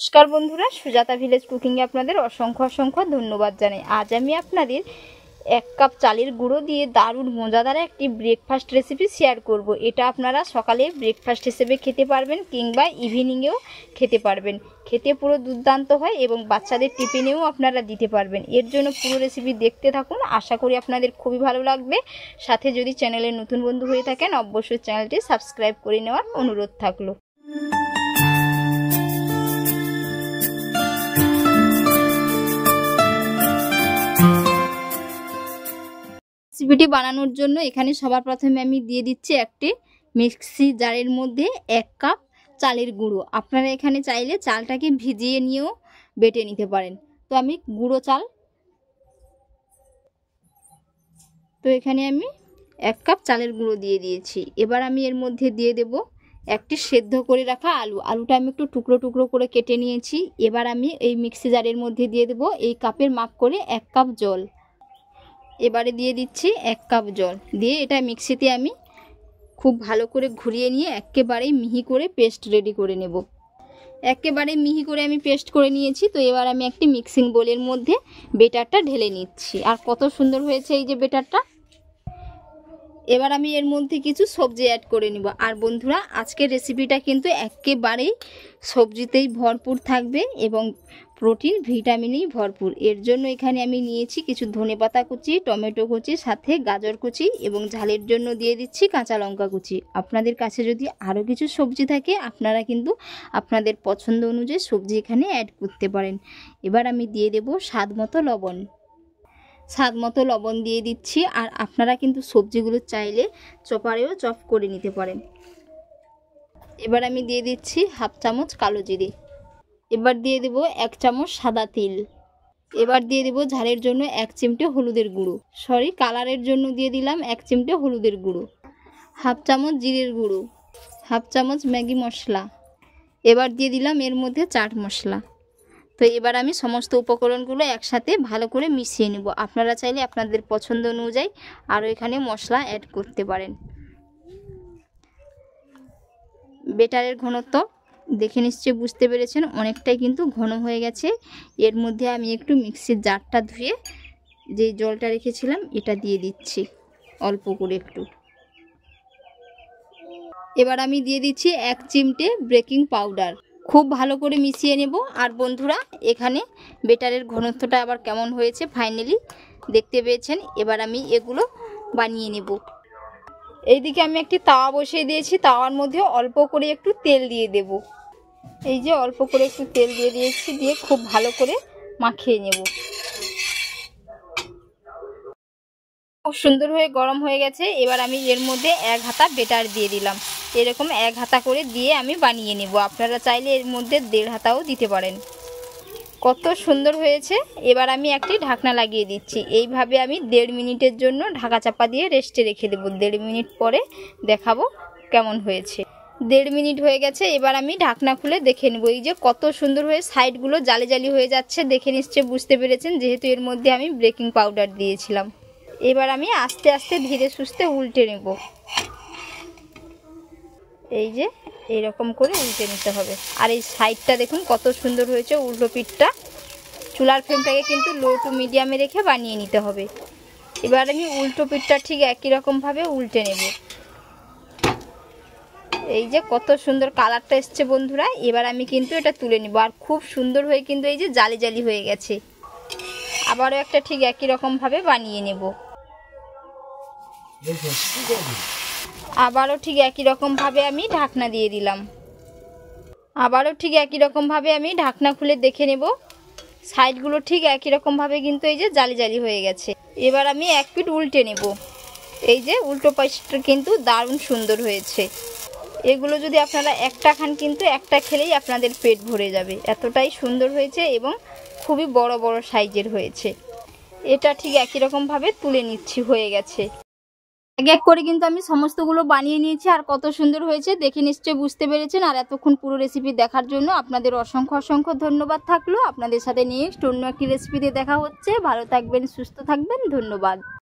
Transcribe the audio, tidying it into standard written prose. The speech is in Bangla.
নমস্কার বন্ধুরা, সুজাতা ভিলেজ কুকিংয়ে আপনাদের অসংখ্য অসংখ্য ধন্যবাদ জানাই। আজ আমি আপনাদের 1 কাপ চালের গুঁড়ো দিয়ে দারুণ মজাদার একটি ব্রেকফাস্ট রেসিপি শেয়ার করব। এটা আপনারা সকালে ব্রেকফাস্ট হিসেবে খেতে পারবেন কিংবা ইভিনিংয়েও খেতে পারবেন। খেতে পুরো দুর্দান্ত হয় এবং বাচ্চাদের টিফিনেও আপনারা দিতে পারবেন। এর জন্য পুরো রেসিপি দেখতে থাকুন, আশা করি আপনাদের খুবই ভালো লাগবে। সাথে যদি চ্যানেলের নতুন বন্ধু হয়ে থাকেন অবশ্যই চ্যানেলটি সাবস্ক্রাইব করে নেওয়ার অনুরোধ থাকলো। রেসিপিটি বানানোর জন্য এখানে সবার প্রথমে আমি দিয়ে দিচ্ছি একটি মিক্সি জারের মধ্যে 1 কাপ চালের গুঁড়ো। আপনারা এখানে চাইলে চালটাকে ভিজিয়ে নিয়েও বেটে নিতে পারেন। তো আমি গুঁড়ো চাল, তো এখানে আমি 1 কাপ চালের গুঁড়ো দিয়ে দিয়েছি। এবার আমি এর মধ্যে দিয়ে দেব একটি সেদ্ধ করে রাখা আলুটা আমি একটু টুকরো টুকরো করে কেটে নিয়েছি। এবার আমি এই মিক্সি জারের মধ্যে দিয়ে দেব এই কাপের মাপ করে 1 কাপ জল। এবারে দিয়ে দিচ্ছি 1 কাপ জল দিয়ে এটা মিক্সিতে আমি খুব ভালো করে ঘুরিয়ে নিয়ে একেবারে মিহি করে পেস্ট রেডি করে নেব। একেবারে মিহি করে আমি পেস্ট করে নিয়েছি। তো এবার আমি একটি মিক্সিং বোলের মধ্যে বেটারটা ঢেলে নিচ্ছি। আর কত সুন্দর হয়েছে এই যে বেটারটা। এবার আমি এর মধ্যে কিছু সবজি অ্যাড করে নিব। আর বন্ধুরা, আজকের রেসিপিটা কিন্তু একেবারেই সবজিতেই ভরপুর থাকবে এবং প্রোটিন ভিটামিনেই ভরপুর। এর জন্য এখানে আমি নিয়েছি কিছু ধনেপাতা কুচি, টমেটো কুচি, সাথে গাজর কুচি এবং ঝালের জন্য দিয়ে দিচ্ছি কাঁচা লঙ্কা কুচি। আপনাদের কাছে যদি আরও কিছু সবজি থাকে আপনারা কিন্তু আপনাদের পছন্দ অনুযায়ী সবজি এখানে অ্যাড করতে পারেন। এবার আমি দিয়ে দেব স্বাদ মতো লবণ। স্বাদ মতো লবণ দিয়ে দিচ্ছি। আর আপনারা কিন্তু সবজিগুলো চাইলে চপারেও চপ করে নিতে পারেন। এবার আমি দিয়ে দিচ্ছি 1/2 চামচ কালো জিরে। এবার দিয়ে দেব 1 চামচ সাদা তিল। এবার দিয়ে দেব ঝালের জন্য 1 চিমটে হলুদের গুঁড়ো, কালারের জন্য দিয়ে দিলাম 1 চিমটে হলুদের গুঁড়ো, 1/2 চামচ জিরের গুঁড়ো, 1/2 চামচ ম্যাগি মশলা। এবার দিয়ে দিলাম এর মধ্যে চাট মশলা। তো এবার আমি সমস্ত উপকরণগুলো একসাথে ভালো করে মিশিয়ে নেব। আপনারা চাইলে আপনাদের পছন্দ অনুযায়ী আরও এখানে মশলা অ্যাড করতে পারেন। বেটারের ঘনত্ব দেখে নিশ্চয়ই বুঝতে পেরেছেন, অনেকটাই কিন্তু ঘন হয়ে গেছে। এর মধ্যে আমি একটু মিক্সির জারটা ধুয়ে যে জলটা রেখেছিলাম এটা দিয়ে দিচ্ছি অল্প করে একটু। এবার আমি দিয়ে দিচ্ছি 1 চিমটে বেকিং পাউডার। খুব ভালো করে মিশিয়ে নেব। আর বন্ধুরা, এখানে বেটারের ঘনত্বটা আবার কেমন হয়েছে ফাইনালি দেখতে পেয়েছেন। এবার আমি এগুলো বানিয়ে নেব। এইদিকে আমি একটি তাওয়া বসিয়ে দিয়েছি। তাওয়ার মধ্যে অল্প করে একটু তেল দিয়ে দেব। এই যে অল্প করে একটু তেল দিয়ে দিয়েছি, দিয়ে খুব ভালো করে মাখিয়ে নেব। খুব সুন্দর হয়ে গরম হয়ে গেছে। এবার আমি এর মধ্যে 1 হাতা বেটার দিয়ে দিলাম। এরকম 1 হাতা করে দিয়ে আমি বানিয়ে নেব। আপনারা চাইলে এর মধ্যে 1.5 হাতাও দিতে পারেন। কত সুন্দর হয়েছে। এবার আমি একটি ঢাকনা লাগিয়ে দিচ্ছি। এইভাবে আমি 1.5 মিনিটের জন্য ঢাকা চাপা দিয়ে রেস্টে রেখে দেবো। 1.5 মিনিট পরে দেখাবো কেমন হয়েছে। 1.5 মিনিট হয়ে গেছে। এবার আমি ঢাকনা খুলে দেখে নেব। এই যে কত সুন্দর হয়ে সাইডগুলো জালি জালি হয়ে যাচ্ছে, দেখে নিশ্চয়ই বুঝতে পেরেছেন, যেহেতু এর মধ্যে আমি বেকিং পাউডার দিয়েছিলাম। এবার আমি আস্তে আস্তে ধীরে সুস্থে উল্টে নেব। এই যে এইরকম করে উল্টে নিতে হবে। আর এই সাইডটা দেখুন কত সুন্দর হয়েছে উল্টো পিঠটা। চুলার ফ্লেমটাকে কিন্তু লো টু মিডিয়ামে রেখে বানিয়ে নিতে হবে। এবার আমি উল্টো পিঠটা ঠিক একই রকমভাবে উল্টে নেব। এই যে কত সুন্দর কালারটা এসছে বন্ধুরা। এবার আমি কিন্তু এটা তুলে নিব। আর খুব সুন্দর হয়ে কিন্তু এই যে জালি জালি হয়ে গেছে। আবারও একটা ঠিক একই রকমভাবে বানিয়ে নেব। আবারও ঠিক একই রকমভাবে আমি ঢাকনা দিয়ে দিলাম। আবারও ঠিক একই রকমভাবে আমি ঢাকনা খুলে দেখে নেব। সাইডগুলো ঠিক একই রকমভাবে কিন্তু এই যে জালি জালি হয়ে গেছে। এবার আমি 1 পিঠ উল্টে নেব। এই যে উল্টো পাশটা কিন্তু দারুণ সুন্দর হয়েছে। এগুলো যদি আপনারা একটা খান কিন্তু একটা খেলেই আপনাদের পেট ভরে যাবে, এতটাই সুন্দর হয়েছে এবং খুবই বড় বড় সাইজের হয়েছে। এটা ঠিক একই রকমভাবে তুলে নিচ্ছি। হয়ে গেছে। এক এক করে কিন্তু আমি সমস্তগুলো বানিয়ে নিয়েছি। আর কত সুন্দর হয়েছে দেখে নিশ্চয়ই বুঝতে পেরেছেন। আর এতক্ষণ পুরো রেসিপি দেখার জন্য আপনাদের অসংখ্য অসংখ্য ধন্যবাদ থাকলো। আপনাদের সাথে নেক্সট অন্য একটি রেসিপিতে দেখা হচ্ছে। ভালো থাকবেন, সুস্থ থাকবেন। ধন্যবাদ।